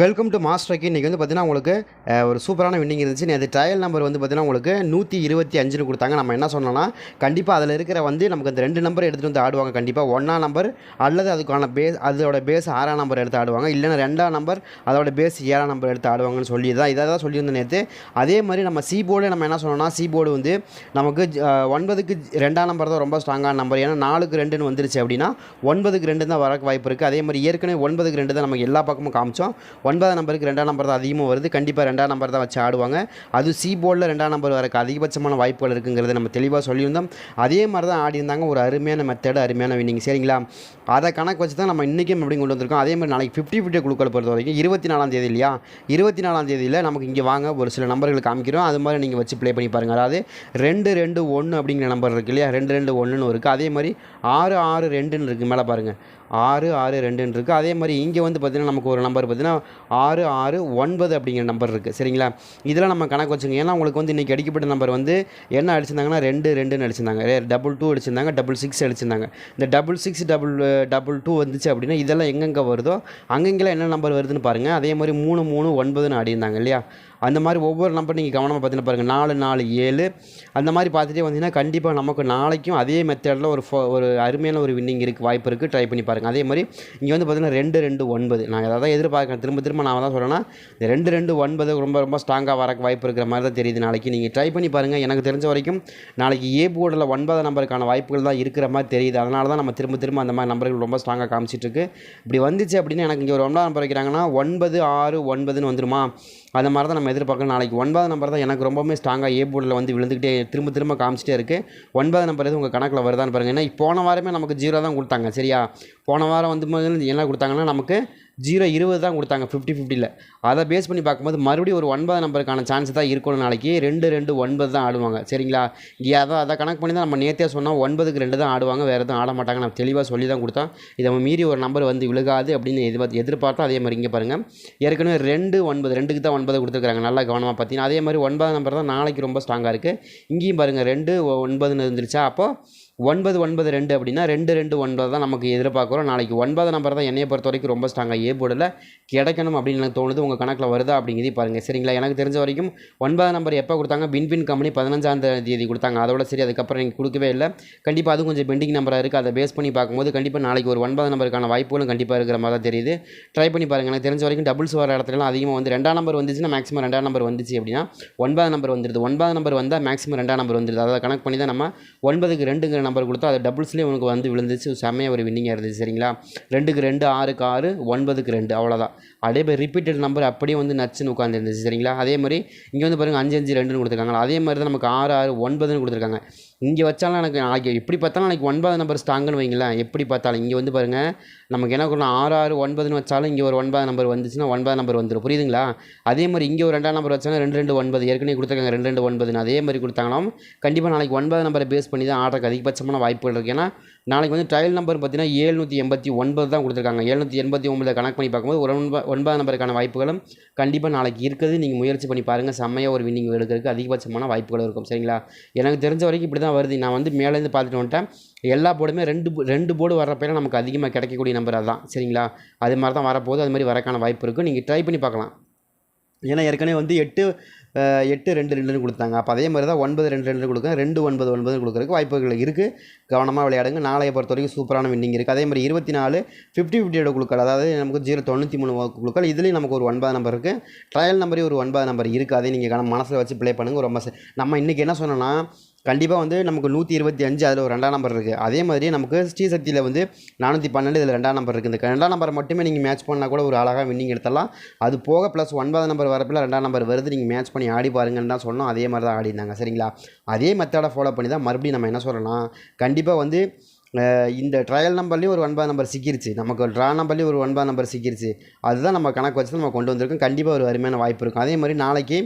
Welcome to மாஸ்டருக்கு. இன்றைக்கி வந்து பார்த்தீங்கன்னா உங்களுக்கு ஒரு சூப்பரான வின்னிங் இருந்துச்சு. அது ட்ரையல் நம்பர் வந்து பார்த்தீங்கன்னா உங்களுக்கு 125ன்னு கொடுத்தாங்க. நம்ம என்ன சொன்னோம்னா கண்டிப்பாக அதில் இருக்கிற வந்து நமக்கு அந்த 2 நம்பர் எடுத்துகிட்டு வந்து ஆடுவாங்க. கண்டிப்பாக 1ஆம் நம்பர் அல்லது அதுக்கான அதோட பேஸ் 6ஆம் நம்பர் எடுத்து ஆடுவாங்க. இல்லைன்னா 2ஆம் நம்பர் அதோட பேஸ் 7ஆம் நம்பர் எடுத்து ஆடுவாங்கன்னு சொல்லி இதை தான் சொல்லியிருந்த நேற்று. அதே மாதிரி நம்ம சி போர்டு நம்ம என்ன சொன்னோம்னா சி போர்டு வந்து நமக்கு 9க்கு 2ஆம் நம்பர் தான் ரொம்ப ஸ்ட்ராங்கான நம்பர். ஏன்னா 4க்கு 2ன்னு வந்துருச்சு அப்படின்னா 9க்கு 2 தான் வரக்கு வாய்ப்பு இருக்குது. அதே மாதிரி ஏற்கனவே 9க்கு 2 தான் நமக்கு எல்லா பக்கமும் காமிச்சோம். 9ஆம் நம்பருக்கு 2ஆம் நம்பர் தான் அதிகமாக வருது. கண்டிப்பாக 2ஆம் நம்பர் தான் வச்சு ஆடுவாங்க. அது சி போர்டில் 2ஆம் நம்பர் வரக்கு அதிகபட்சமான வாய்ப்புகள் இருக்குங்கிறது நம்ம தெளிவாக சொல்லியிருந்தோம். அதே மாதிரி தான் ஆடியிருந்தாங்க. ஒரு அருமையான மெத்தடு, அருமையான வின்னிங். சரிங்களா, அதை கணக்கு வச்சு தான் நம்ம இன்றைக்கும் எப்படி கொண்டு வந்திருக்கோம். அதே மாதிரி நாளைக்கு 50-50 குழுக்களை பொறுத்த வரைக்கும் 24ஆம் தேதி இல்லையா, 24ஆம் தேதியில் நமக்கு இங்கே வாங்க ஒரு சில நம்பர்கள் காமிக்கிறோம். அது மாதிரி நீங்கள் வச்சு ப்ளே பண்ணி பாருங்கள். அதாவது 2-2-1 அப்படிங்கிற நம்பர் இருக்குது இல்லையா, 2-2-1ன்னு இருக்குது. அதே மாதிரி 6-6-2ன்னு இருக்குது மேலே பாருங்கள், 6-6-2ன்னு இருக்குது. அதே மாதிரி இங்கே வந்து பார்த்திங்கன்னா நமக்கு ஒரு நம்பர் பார்த்திங்கன்னா 6-6-9 அப்படிங்கிற நம்பர் இருக்குது. சரிங்களா, இதெல்லாம் நம்ம கணக்கு வச்சுங்க. ஏன்னா உங்களுக்கு வந்து இன்றைக்கி அடிக்கப்பட்ட நம்பர் வந்து என்ன அடிச்சிருந்தாங்கன்னா 2-2ன்னு அடிச்சிருந்தாங்க, 2-2 அடிச்சிருந்தாங்க, 6-6 அடிச்சிருந்தாங்க. இந்த 6-6 2-2 வந்துச்சு அப்படின்னா இதெல்லாம் எங்கெங்கே வருதோ அங்கெங்கெல்லாம் என்ன நம்பர் வருதுன்னு பாருங்கள். அதே மாதிரி 3-3-9ன்னு ஆடிருந்தாங்க இல்லையா. அந்த மாதிரி ஒவ்வொரு நம்பர் நீங்கள் கவனமாக பார்த்தீங்கன்னா பாருங்கள், 4-4-7 அந்த மாதிரி பார்த்துட்டே வந்தீங்கன்னா கண்டிப்பாக நமக்கு நாளைக்கும் அதே மெத்தடில் ஒரு அருமையான ஒரு வின்னிங் இருக்குது, வாய்ப்பு இருக்குது. ட்ரை பண்ணி பாருங்கள். அதே மாதிரி இங்கே வந்து பார்த்தீங்கன்னா 2-2-9 நான் எதாவது எதிர்பார்க்குறேன். திரும்ப நான் தான் சொல்கிறேன்னா 2-2-9 ரொம்ப ஸ்ட்ராங்காக வரக்கு வாய்ப்பு இருக்கிற மாதிரி தான் தெரியுது. நாளைக்கு நீங்கள் ட்ரை பண்ணி பாருங்கள். எனக்கு தெரிஞ்ச வரைக்கும் நாளைக்கு ஏ போர்டில் 9ஆம் நம்பருக்கான வாய்ப்புகள் தான் இருக்கிற மாதிரி தெரியுது. அதனால தான் நம்ம திரும்ப அந்த மாதிரி நம்பர்கள் ரொம்ப ஸ்ட்ராங்காக காமிச்சிட்ருக்கு. இப்படி வந்துச்சு அப்படின்னா எனக்கு இங்கே ஒரு 9ஆம் நம்பர் வைக்கிறாங்கன்னா 9-6-9ன்னு வந்துடுமா, அந்த மாதிரி தான் நம்ம எதிர்பார்க்கலாம். நாளைக்கு 9ஆம் நம்பர் தான் எனக்கு ரொம்பவுமே ஸ்ட்ராங்காக ஏ போர்டில் வந்து விழுந்துக்கிட்டே திரும்ப காமிச்சிட்டே இருக்குது. 9ஆம் நம்பர் எதுவும் உங்கள் கணக்கில் வருதான்னு பாருங்கள். ஏன்னா போன வாரமே நமக்கு 0 தான் கொடுத்தாங்க. சரியா, போன வாரம் வந்து என்ன கொடுத்தாங்கன்னா நமக்கு 0-20 தான் கொடுத்தாங்க 50-50ல். அதை பேஸ் பண்ணி பார்க்கும்போது மறுபடியும் ஒரு 9ஆம் நம்பருக்கான சான்ஸ் தான் இருக்கணும். நாளைக்கு 2-2-9 தான் ஆடுவாங்க. சரிங்களா, இங்கே அதை கணக்கு பண்ணி தான் நம்ம நேற்றே சொன்னால் 9க்கு 2 தான் ஆடுவாங்க, வேறு எதுவும் ஆட மாட்டாங்க. நம்ம தெளிவாக சொல்லி தான் கொடுத்தோம். இதை மீறி ஒரு நம்பர் வந்து விழுகாது அப்படின்னு எதிர்பார்த்தோம். அதே மாதிரி இங்கே பாருங்கள், ஏற்கனவே 2-9 2க்கு தான் 9 கொடுத்துருக்காங்க. நல்லா கவனமாக பார்த்தீங்கன்னா அதே மாதிரி 9ஆம் நம்பர் தான் நாளைக்கு ரொம்ப ஸ்ட்ராங்காக இருக்குது. இங்கேயும் பாருங்கள் 2-9ன்னு இருந்துருச்சா, அப்போது 9-9-2 அப்படின்னா 2-2-9 தான் நமக்கு எதிர்பார்க்குறோம். நாளைக்கு 9ஆம் நம்பர் தான் என்னையை பொறுத்த வரைக்கும் ரொம்ப ஸ்ட்ராங்காக ஏ போர்டில் கிடைக்கணும் அப்படின்னு எனக்கு தோணுது. உங்கள் கணக்கில் வருதா அப்படிங்கிறது பாருங்கள். சரிங்களா, எனக்கு தெரிஞ்ச வரைக்கும் 9ஆம் நம்பர் எப்போ கொடுத்தாங்க, வின்பின் கம்பெனி 15ஆம் தேதி கொடுத்தாங்க. அதோட சரி, அதுக்கப்புறம் நீங்கள் கொடுக்கவே இல்லை. கண்டிப்பாக அதுவும் கொஞ்சம் பெண்டிங் நம்பராக இருக்குது. அதை பேஸ் பண்ணி பார்க்கும்போது கண்டிப்பாக நாளைக்கு ஒரு 9ஆம் நம்பருக்கான வாய்ப்புகளும் கண்டிப்பாக இருக்கிற மாதிரி தான் தெரியுது. ட்ரை பண்ணி பாருங்கள். எனக்கு தெரிஞ்ச வரைக்கும் டபுள்ஸ் வர இடத்துலலாம் அதிகமாக வந்து 2ஆம் நம்பர் வந்துச்சுன்னா மேக்ஸிமம் 2ஆம் நம்பர் வந்துச்சு அப்படின்னா 9ஆம் நம்பர் வந்துடுது. 9ஆம் நம்பர் வந்தால் மேக்ஸிமம் 2ஆம் நம்பர் வந்துடுது. அதை கணக்கு பண்ணி தான் நம்ம 9க்கு 2ங்கிற நம்பர் கொடுத்தோம். அது டபுள்ஸ்லேயே உனக்கு வந்து விழுந்துச்சு. செம்மையாக ஒரு வின்னிங்காக இருந்துச்சு. சரிங்களா, 2க்கு 2, 6க்கு 6, 9க்கு 2 அவ்வளோதான். அதே மாதிரி ரிப்பீட்டட் நம்பர் அப்படியே வந்து நச்சுன்னு உட்காந்துருந்துச்சு. சரிங்களா, அதே மாதிரி இங்கே வந்து பாருங்கள் 5-5-2ன்னு கொடுத்துருக்காங்க. அதே மாதிரி தான் நமக்கு 6-6-9ன்னு கொடுத்துருக்காங்க. இங்கே வச்சாலும் எனக்கு நாளைக்கு எப்படி பார்த்தாலும் நாளைக்கு 9ஆம் நம்பர் ஸ்ட்ராங்குன்னு வைங்களேன். எப்படி பார்த்தாலும் இங்கே வந்து பாருங்கள் நமக்கு என்ன பண்ணணும், 6-6-9ன்னு வச்சாலும் இங்கே ஒரு 9ஆம் நம்பர் வந்துச்சுன்னா 9ஆம் நம்பர் வந்துடும். புரியுதுங்களா, அதே மாதிரி இங்கே ஒரு 2ஆம் நம்பர் வச்சாலும் 2-2-9 ஏற்கனவே கொடுத்துருக்காங்க. 2-2-9ன்னு அதே மாதிரி கொடுத்தாங்களாம். கண்டிப்பாக நாளைக்கு 9ஆம் நம்பரை பேஸ் பண்ணி தான் ஆடுறதுக்கு அதிகபட்சமான வாய்ப்புகள் இருக்குது. ஏன்னா நாளைக்கு வந்து ட்ரையல் நம்பர் பார்த்தீங்கன்னா 789 தான் கொடுத்துருக்காங்க. 789 கணக்கு பண்ணி பார்க்கும்போது ஒரு 9ஆம் நம்பருக்கான வாய்ப்புகளும் கண்டிப்பாக நாளைக்கு இருக்குது. நீங்கள் முயற்சி பண்ணி பாருங்கள். செம்மையாக ஒரு வின்னிங் எடுக்கிறதுக்கு அதிகபட்சமான வாய்ப்புகள் இருக்கும். சரிங்களா, எனக்கு தெரிஞ்ச வரைக்கும் இப்படி தான் வருது. நான் வந்து மேலேருந்து பார்த்துட்டு வந்துட்டேன். எல்லா போர்டுமே ரெண்டு போர்டு வரப்பையில நமக்கு அதிகமாக கிடைக்கக்கூடிய நம்பர் அதுதான். சரிங்களா, அது மாதிரி தான் வரப்போகுது. அது மாதிரி வரக்கான வாய்ப்பு இருக்குது. நீங்கள் ட்ரை பண்ணி பார்க்கலாம். ஏன்னா ஏற்கனவே வந்து 8-2-2ன்னு கொடுத்தாங்க. அப்போ அதே மாதிரி தான் 9-2-2 கொடுக்குறேன், 2-9-9 கொடுக்குறதுக்கு வாய்ப்புகள் இருக்குது. கவனமாக விளையாடுங்க. நாளையை பொறுத்த வரைக்கும் சூப்பரான வின்னிங் இருக்குது. அதே மாதிரி 24 50-50 குழுக்கள், அதாவது நமக்கு 0-93 குழுக்கள். இதுலேயும் நமக்கு ஒரு 9ஆம் நம்பர் இருக்குது. ட்ரையல் நம்பரே ஒரு 9ஆம் நம்பர் இருக்குது. அதை நீங்கள் மனசில் வச்சு ப்ளே பண்ணுங்கள். ரொம்ப நம்ம இன்றைக்கி என்ன சொன்னோன்னா கண்டிப்பாக வந்து நமக்கு 125 அதில் ஒரு 2ஆம் நம்பர் இருக்குது. அதே மாதிரி நமக்கு ஸ்ரீசக்தியில் வந்து 412 இதில் 2ஆம் நம்பர் இருக்குது. இந்த 2ஆம் நம்பர் மட்டுமே நீங்கள் மேட்ச் பண்ணால் கூட ஒரு அழகாக வின்னிங் எடுத்துடலாம். அது போக ப்ளஸ் 9ஆம் நம்பர் வரப்பில் 2ஆம் நம்பர் வருது. நீங்கள் மேட்ச் பண்ணி ஆடி பாருங்கன்னு தான் சொன்னோம். அதே மாதிரி தான் ஆடினாங்க. சரிங்களா, அதே மெத்தடை ஃபாலோ பண்ணி தான் மறுபடியும் நம்ம என்ன சொல்லலாம், கண்டிப்பாக வந்து இந்த ட்ரையல் நம்பர்லேயும் ஒரு 9ஆம் நம்பர் சிக்கிருச்சு, நமக்கு ட்ரா நம்பர்லேயும் ஒரு 9ஆம் நம்பர் சிக்கிருச்சு. அதுதான் நம்ம கணக்கு வச்சு நம்ம கொண்டு வந்திருக்கோம். கண்டிப்பாக ஒரு அருமையான வாய்ப்பு இருக்கும். அதே மாதிரி நாளைக்கு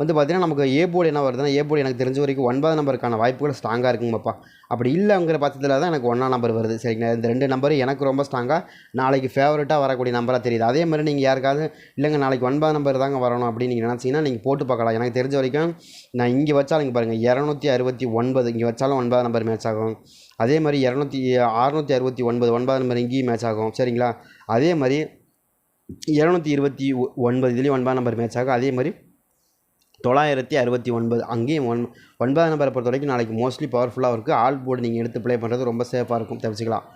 வந்து பார்த்திங்கன்னா நமக்கு ஏ போர்டு என்ன வருதுன்னா, ஏ போர்டு எனக்கு தெரிஞ்ச வரைக்கும் 9ஆம் நம்பருக்கான வாய்ப்புகள் ஸ்ட்ராங்காக இருக்குங்கப்பா. அப்படி இல்லைங்கிற பட்சத்தில் தான் எனக்கு 1ஆம் நம்பர் வருது. சரிங்களா, இந்த 2 நம்பர் எனக்கு ரொம்ப ஸ்ட்ராங்காக நாளைக்கு ஃபேவரட்டாக வரக்கூடிய நம்பராக தெரியுது. அதே மாதிரி நீங்கள் யாருக்காவது இல்லைங்க நாளைக்கு 9ஆம் நம்பர் தாங்க வரணும் அப்படின்னு நீங்கள் நினச்சிங்கன்னா நீங்கள் போட்டு பார்க்கலாம். எனக்கு தெரிஞ்ச வரைக்கும் நான் இங்கே வச்சாலும் இங்கே பாருங்கள் 269 இங்கே வச்சாலும் 9ஆம் நம்பர் மேட்ச் ஆகும். அதே மாதிரி 669 9ஆம் நம்பர் இங்கேயும் மேட்ச் ஆகும். சரிங்களா, அதே மாதிரி 229 இதுலேயும் 9 நம்பர் மேட்ச் ஆகும். அதே மாதிரி 969 அங்கேயும் 9 நம்பரை பொறுத்த வரைக்கும் நாளைக்கு மோஸ்ட்லி பவர்ஃபுல்லாக இருக்குது. ஆல் போர்டு நீங்கள் எடுத்து ப்ளே பண்ணுறது ரொம்ப சேஃபாக இருக்கும், தெரிஞ்சுக்கலாம்.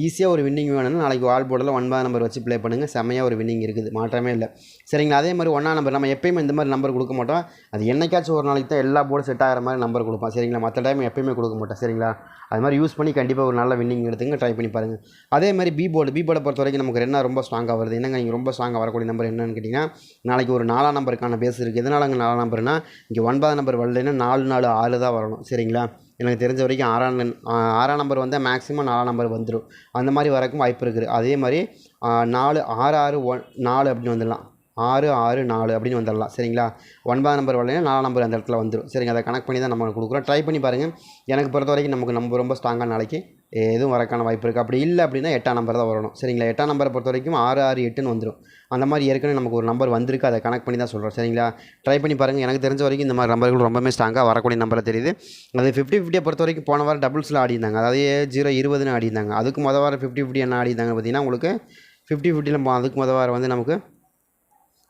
ஈஸியாக ஒரு வின்னிங் வேணும்னா நாளைக்கு ஆல் போர்டில் 9 நம்பர் வச்சு ப்ளே பண்ணுங்கள், செம்மையாக ஒரு வின்னிங் இருக்குது, மாற்றமே இல்லை. சரிங்களா. அதே மாதிரி 1 நம்பர் நம்ம எப்பயுமே இந்த மாதிரி நம்பர் கொடுக்க மாட்டோம். அது என்னைக்காச்சும் ஒரு நாளைக்கு தான் எல்லா போர்டும் செட் ஆகிற மாதிரி நம்பர் கொடுப்போம். சரிங்களா. மற்ற டைம் எப்பயுமே கொடுக்க மாட்டோம். சரிங்களா. அது மாதிரி யூஸ் பண்ணி கண்டிப்பாக ஒரு நல்ல வின்னிங் எடுத்துங்க, ட்ரை பண்ணி பாருங்கள். அதே மாதிரி பி போர்டை பொறுத்த வரைக்கும் நமக்கு என்ன ரொம்ப ஸ்ட்ராங்காக வருது, என்னங்க நீங்கள் ரொம்ப ஸ்ட்ராங்காக வரக்கூடிய நம்பர் என்னன்னு கேட்டிங்கன்னா, நாளைக்கு ஒரு 4 நம்பருக்கான பேஸ் இருக்குது. எதனாலங்க 4 நம்பர்னா, இங்கே 9 நம்பர் வரலைன்னா 4 4 6 தான் வரணும். சரிங்களா. எனக்கு தெரிஞ்ச வரைக்கும் 6ஆம் நம்பர் வந்தால் மேக்ஸிமம் 4 நம்பர் வந்துடும். அந்த மாதிரி வரக்கும் வாய்ப்பு இருக்குது. அதே மாதிரி 4 6 6 4 அப்படின்னு வந்துடலாம். 6 6 4 அப்படின்னு வந்துடலாம். சரிங்களா. 9 நம்பர் வரலைன்னா 4 நம்பர் அந்த இடத்துல வந்துடும். சரிங்க. அதை கனெக்ட் பண்ணி தான் நம்ம கொடுக்குறோம். ட்ரை பண்ணி பாருங்கள். எனக்கு பொறுத்த வரைக்கும் நமக்கு நம்ம ரொம்ப ஸ்ட்ராங்காக நாளைக்கு எதுவும் வரக்கான வாய்ப்பு இருக்குது. அப்படி இல்லை அப்படின்னா 8ஆம் நம்பர் தான் வரணும். சரிங்களா. 8ஆம் நம்பரை பொறுத்த வரைக்கும் 6 6 8ன்னு வந்துடும். அந்த மாதிரி ஏற்கனவே நமக்கு ஒரு நம்பர் வந்திருக்கு, அதை கனெக்ட் பண்ணி தான் சொல்கிறோம். சரிங்களா. ட்ரை பண்ணி பாருங்கள். எனக்கு தெரிஞ்ச வரைக்கும் இந்த மாதிரி நம்பர்கள் ரொம்பவே ஸ்ட்ராங்காக வரக்கூடிய நம்பரை தெரியுது. அது 50-50 பொறுத்த வரைக்கும் போன வாரம் டபுள்ஸில் ஆடிருந்தாங்க, அதாவது 0-20ன்னு ஆடிருந்தாங்க. அதுக்கு மொதல் வாரம் 50-50 என்ன ஆடிருந்தாங்க பார்த்தீங்கன்னா, உங்களுக்கு 50-50யில் அதுக்கு மொதல் வாரம் வந்து நமக்கு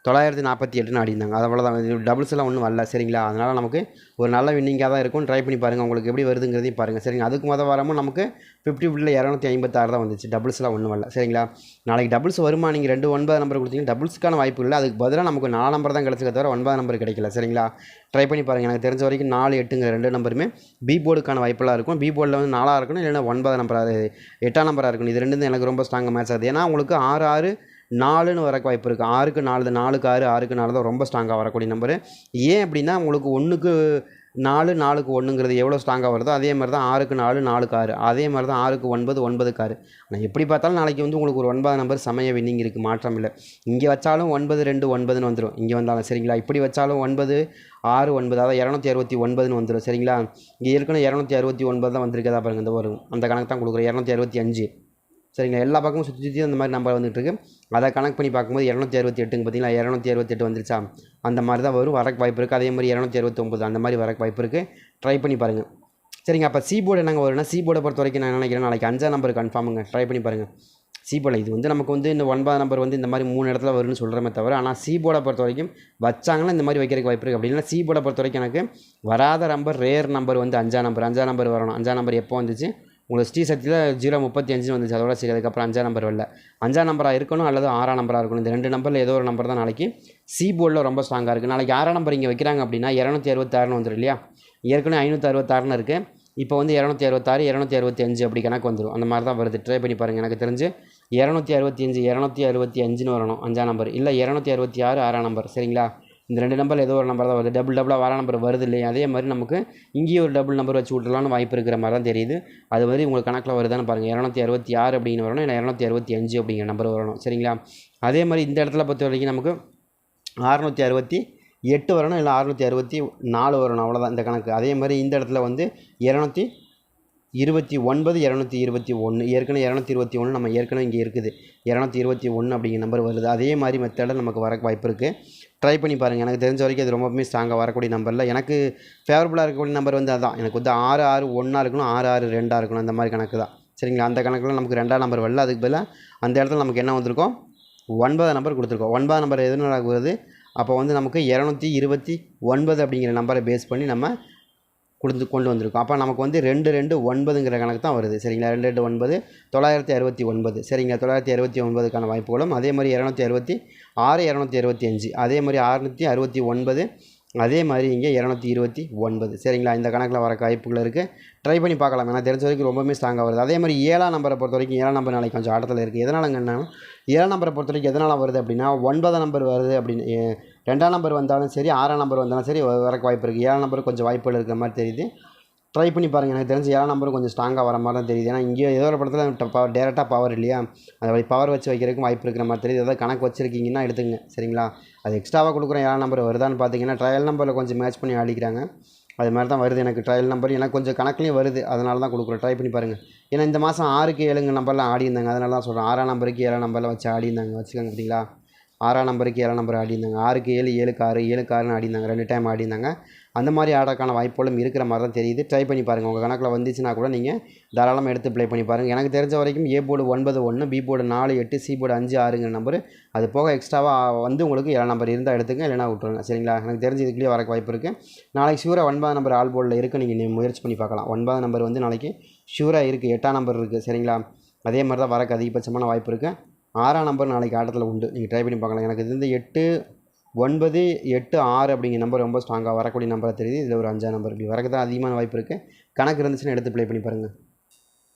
948ன்னு ஆடிருந்தாங்க. அது அவ்வளோதான், டபுள்ஸ்லாம் ஒன்றும் வரல. சரிங்களா. அதனால் நமக்கு ஒரு நல்ல வின்னிங்காக தான் இருக்கும். ட்ரை பண்ணி பாருங்கள், உங்களுக்கு எப்படி வருதுங்கிறதையும் பாருங்கள். சரிங்க. அதுக்கு மொதல் வாரமும் நமக்கு 50-50யில் 256 தான் வந்துச்சு, டபுள்ஸ்லாம் ஒன்றும் வரல. சரிங்களா. நாளைக்கு டபுள்ஸ் வருமா, நீங்கள் 2 9 நம்பர் கொடுத்தீங்கன்னா டபுள்ஸுக்கான வாய்ப்பு இல்லை. அதுக்கு பதிலாக நமக்கு 4 நம்பர் தான் கிடச்சிக்க தவிர 9 நம்பர் கிடைக்கல. சரிங்களா. ட்ரை பண்ணி பாருங்கள். எனக்கு தெரிஞ்ச வரைக்கும் 4 8ங்கிற 2 நம்பருமே பி போர்டுக்கான வாய்ப்பெல்லாம் இருக்கும். பி போர்டில் வந்து 4ஆக இருக்கணும், இல்லைன்னா 9 நம்பராக 8ஆம் நம்பராக இருக்கணும். இது ரெண்டு தான் எனக்கு ரொம்ப ஸ்ட்ராங்காக மேட்ச் ஆகுது. ஏன்னா உங்களுக்கு 6 6 4ன்னு வரக்கு வாய்ப்பு இருக்குது. 6க்கு 4 4க்கு 6 6க்கு 4 தான் ரொம்ப ஸ்ட்ராங்காக வரக்கூடிய நம்பரு. ஏன் அப்படின்னா, உங்களுக்கு 1க்கு 4 4க்கு 1ங்கிறது எவ்வளோ ஸ்ட்ராங்காக வருதோ அதே மாதிரி தான் 6க்கு 4 4க்கு 6, அதே மாதிரி தான் 6க்கு 9 9க்கு 6. ஆனால் எப்படி பார்த்தாலும் நாளைக்கு வந்து உங்களுக்கு ஒரு 9 நம்பர் சமய வின்னிங் இருக்குது, மாற்றம் இல்லை. இங்கே வச்சாலும் 9 2 9ன்னு வந்துடும் இங்கே வந்தாலும். சரிங்களா. இப்படி வச்சாலும் 9 6 9, அதாவது 269ன்னு வந்துடும். சரிங்களா. இங்கே ஏற்கனவே 269 தான் வந்திருக்கதா பாருங்கள், இந்த வரும் அந்த கணக்கு தான் கொடுக்குறேன். 265. சரிங்களா. எல்லா பக்கமும் சுற்றி அந்த மாதிரி நம்பர் வந்துட்டு இருக்கு. அதை கனெக்ட் பண்ணி பார்க்கும்போது 268ங்க பார்த்தீங்களா, 268 வந்துருச்சா, அந்த மாதிரி தான் வரும், வரக்கு வாய்ப்பு இருக்குது. அதே மாதிரி 269 அந்த மாதிரி வரக்கு வாய்ப்பு இருக்குது. ட்ரை பண்ணி பாருங்கள். சரிங்க. அப்போ சி போர்டு என்னங்க வரும்னா, சி போர்டை பொறுத்த வரைக்கும் நான் நினைக்கிறேன் நாளைக்கு 5ஆம் நம்பர் கன்ஃபார்முங்க. ட்ரை பண்ணி பாருங்கள். சி போர்டில் இது வந்து நமக்கு வந்து இந்த 9 நம்பர் வந்து இந்த மாதிரி 3 இடத்துல வரும்னு சொல்கிறமே தவிர, ஆனால் சி போர்டை பொறுத்த வரைக்கும் வச்சாங்கன்னா இந்த மாதிரி வைக்கிறதுக்கு வாய்ப்பு இருக்குது. அப்படி இல்லைனா சி போர்டை பொறுத்த வரைக்கும் எனக்கு வராத நம்பர், ரேர் நம்பர் வந்து 5ஆம் நம்பர் வரணும். 5ஆம் நம்பர் எப்போ வந்துச்சு, உங்களுக்கு ஸ்ரீ சக்தியில் 035 வந்துச்சு, அதோட சரி. அதுக்கப்புறம் 5ஆம் நம்பர் வரல. 5ஆம் நம்பராக இருக்கணும் அல்லது 6ஆம் நம்பராக இருக்கணும். இந்த 2 நம்பரில் ஏதோ ஒரு நம்பர் தான் நாளைக்கு சி போர்டில் ரொம்ப ஸ்ட்ராங்காக இருக்குது. நாளைக்கு 6ஆம் நம்பர் இங்கே வைக்கிறாங்க அப்படின்னா 266ன்னு வந்துடும் இல்லையா. ஏற்கனவே 566ன்னு இருக்குது. இப்போ வந்து 266 265 அப்படி கணக்கு வந்துடும். அந்த மாதிரி தான் வருது. ட்ரை பண்ணி பாருங்கள். எனக்கு தெரிஞ்சு 265 265ன்னு வரணும் 5ஆம் நம்பர், இல்லை 266 6ஆம் நம்பர். சரிங்களா. இந்த 2 நம்பர் ஏதோ ஒரு நம்பர் தான் வருது. டபுளாக வர நம்பர் வருது இல்லையா. அதே மாதிரி நமக்கு இங்கேயும் ஒரு டபுள் நம்பர் வச்சு விட்றலான்னு வாய்ப்பு இருக்கிற மாதிரி தான் தெரியுது. அது மாதிரி உங்களுக்கு கணக்கில் வருதான்னு பாருங்கள். 266 அப்படின்னு வரணும், இல்லை 265 அப்படிங்கிற நம்பர் வரணும். சரிங்களா. அதே மாதிரி இந்த இடத்துல பொறுத்த வரைக்கும் நமக்கு 668 வரணும், இல்லை 664 வரணும், அவ்வளோதான் இந்த கணக்கு. அதே மாதிரி இந்த இடத்துல வந்து 229 221, ஏற்கனவே 221 நம்ம ஏற்கனவே இங்கே இருக்குது. 221 அப்படிங்கிற நம்பர் வருது. அதே மாதிரி மெத்தடில் நமக்கு வர வாய்ப்பு இருக்குது. ட்ரை பண்ணி பாருங்கள். எனக்கு தெரிஞ்ச வரைக்கும் அது ரொம்பவுமே ஸ்ட்ராங்காக வரக்கூடிய நம்பரில் எனக்கு ஃபேவரபுளாக இருக்கக்கூடிய நம்பர் வந்து அதுதான். எனக்கு வந்து 6 6 1 இருக்கணும், 6 6 2 இருக்கணும், அந்த மாதிரி கணக்கு தான். சரிங்களா. அந்த கணக்கில் நமக்கு 2ஆம் நம்பர் வரல. அதுக்கு பதிலாக அந்த இடத்துல நமக்கு என்ன வந்திருக்கோம், 9 நம்பர் கொடுத்துருக்கோம். 9 நம்பர் எதுனால வருது, அப்போ வந்து நமக்கு 229 அப்படிங்கிற நம்பரை பேஸ் பண்ணி நம்ம கொண்டு வந்திருக்கோம். அப்போ நமக்கு வந்து 229ங்கிற கணக்கு தான் வருது. சரிங்களா. 229 969. சரிங்களா. 969க்கான வாய்ப்புகளும் அதே மாதிரி 266 265, அதே மாதிரி 669, அதே மாதிரி இங்கே 229. சரிங்களா. இந்த கணக்கில் வர வாய்ப்புகள் இருக்குது. ட்ரை பண்ணி பார்க்கலாம். ஏன்னா தெரிஞ்ச வரைக்கும் ரொம்பவே ஸ்ட்ராங்காக வருது. அதே மாதிரி 7ஆம் நம்பரை பொறுத்த வரைக்கும் 7ஆம் நம்பர் நாளைக்கு கொஞ்சம் ஆட்டத்தில் இருக்குது. எதனாலங்கன்னா 7ஆம் நம்பரை பொறுத்த வரைக்கும் எதனால் வருது அப்படின்னா, 9ஆம் நம்பர் வருது அப்படின்னு 2ஆம் நம்பர் வந்தாலும் சரி, 6ஆம் நம்பர் வந்தாலும் சரி வரக்கு வாய்ப்பு இருக்குது. 7ஆம் நம்பர் கொஞ்சம் வாய்ப்புகள் இருக்கிற மாதிரி தெரியுது. ட்ரை பண்ணி பாருங்கள். எனக்கு தெரிஞ்சு 7ஆம் நம்பரும் கொஞ்சம் ஸ்ட்ராங்காக வர மாதிரி தான் தெரியுது. ஏன்னா இங்கே ஏதோ ஒரு படத்தில் டேரெக்டாக பவர் இல்லையா, அதை பவர் வச்சு வைக்கிறதுக்கும் வாய்ப்பு இருக்கிற மாதிரி தெரியுது. ஏதாவது கணக்கு வச்சுருக்கீங்கன்னா எடுத்துங்க. சரிங்களா. அது எக்ஸ்ட்ராவாக கொடுக்குறேன். 7ஆம் நம்பர் வருதான்னு பார்த்தீங்கன்னா ட்ரையல் நம்பரில் கொஞ்சம் மேட்ச் பண்ணி ஆடிக்கிறாங்க. அது மாதிரி தான் வருது. எனக்கு ட்ரையல் நம்பர் எனக்கு கொஞ்சம் கணக்குலேயும் வருது, அதனால தான் கொடுக்குறேன். ட்ரை பண்ணி பாருங்கள். ஏன்னா இந்த மாதம் 6க்கு 7 நம்பர்லாம் ஆடி இருந்தாங்க, அதனால தான் சொல்கிறேன். 6ஆம் நம்பருக்கு 7ஆம் நம்பரில் வச்சு ஆடி இருந்தாங்க, வச்சுக்கோங்க. பார்த்தீங்களா. 6ஆம் நம்பருக்கு 7ஆம் நம்பர் ஆடியிருந்தாங்க, 6க்கு 7 7க்கு 6 7க்கு 6ன்னு ஆடியிருந்தாங்க, 2 டைம் ஆடியிருந்தாங்க. அந்த மாதிரி ஆடுறதுக்கான வாய்ப்புகளும் இருக்கிற மாதிரி தான் தெரியுது. ட்ரை பண்ணி பாருங்கள். உங்கள் கணக்கில் வந்துச்சுன்னா கூட நீங்கள் தாராளமாக எடுத்து ப்ளே பண்ணி பாருங்கள். எனக்கு தெரிஞ்ச வரைக்கும் A board 9 1, B board 4 8, C board 5 6ங்கிற நம்பர், அது போக எக்ஸ்ட்ராவாக வந்து உங்களுக்கு 7 நம்பர் இருந்தால் எடுத்துங்க, இல்லைனா விட்டுருங்க. சரிங்களா? எனக்கு தெரிஞ்சு இதுக்குள்ளேயே வரக்கு வாய்ப்பு இருக்குது. நாளைக்கு ஷூராக 9ஆம் நம்பர் ஆல் போர்டில் இருக்குது, நீங்கள் முயற்சி பண்ணி பார்க்கலாம். 9ஆம் நம்பர் வந்து நாளைக்கு ஷூராக இருக்குது. 8ஆம் நம்பர் இருக்குது. சரிங்களா? அதே மாதிரி தான் வரக்கு அதிகபட்சமான வாய்ப்பு இருக்குது. 6ஆம் நம்பர் நாளைக்கு ஆட்டத்தில் உண்டு, நீங்கள் ட்ரை பண்ணி பார்க்கலாம். எனக்கு இது வந்து 8 9 8 6 அப்படிங்கிற நம்பர் ரொம்ப ஸ்ட்ராங்காக வரக்கூடிய நம்பராக தெரியுது. இதில் ஒரு 5ஆம் நம்பர் இப்படி வரக்கு தான் அதிகமான வாய்ப்பு இருக்குது. கணக்கு இருந்துச்சுன்னா எடுத்து ப்ளே பண்ணி பாருங்கள்.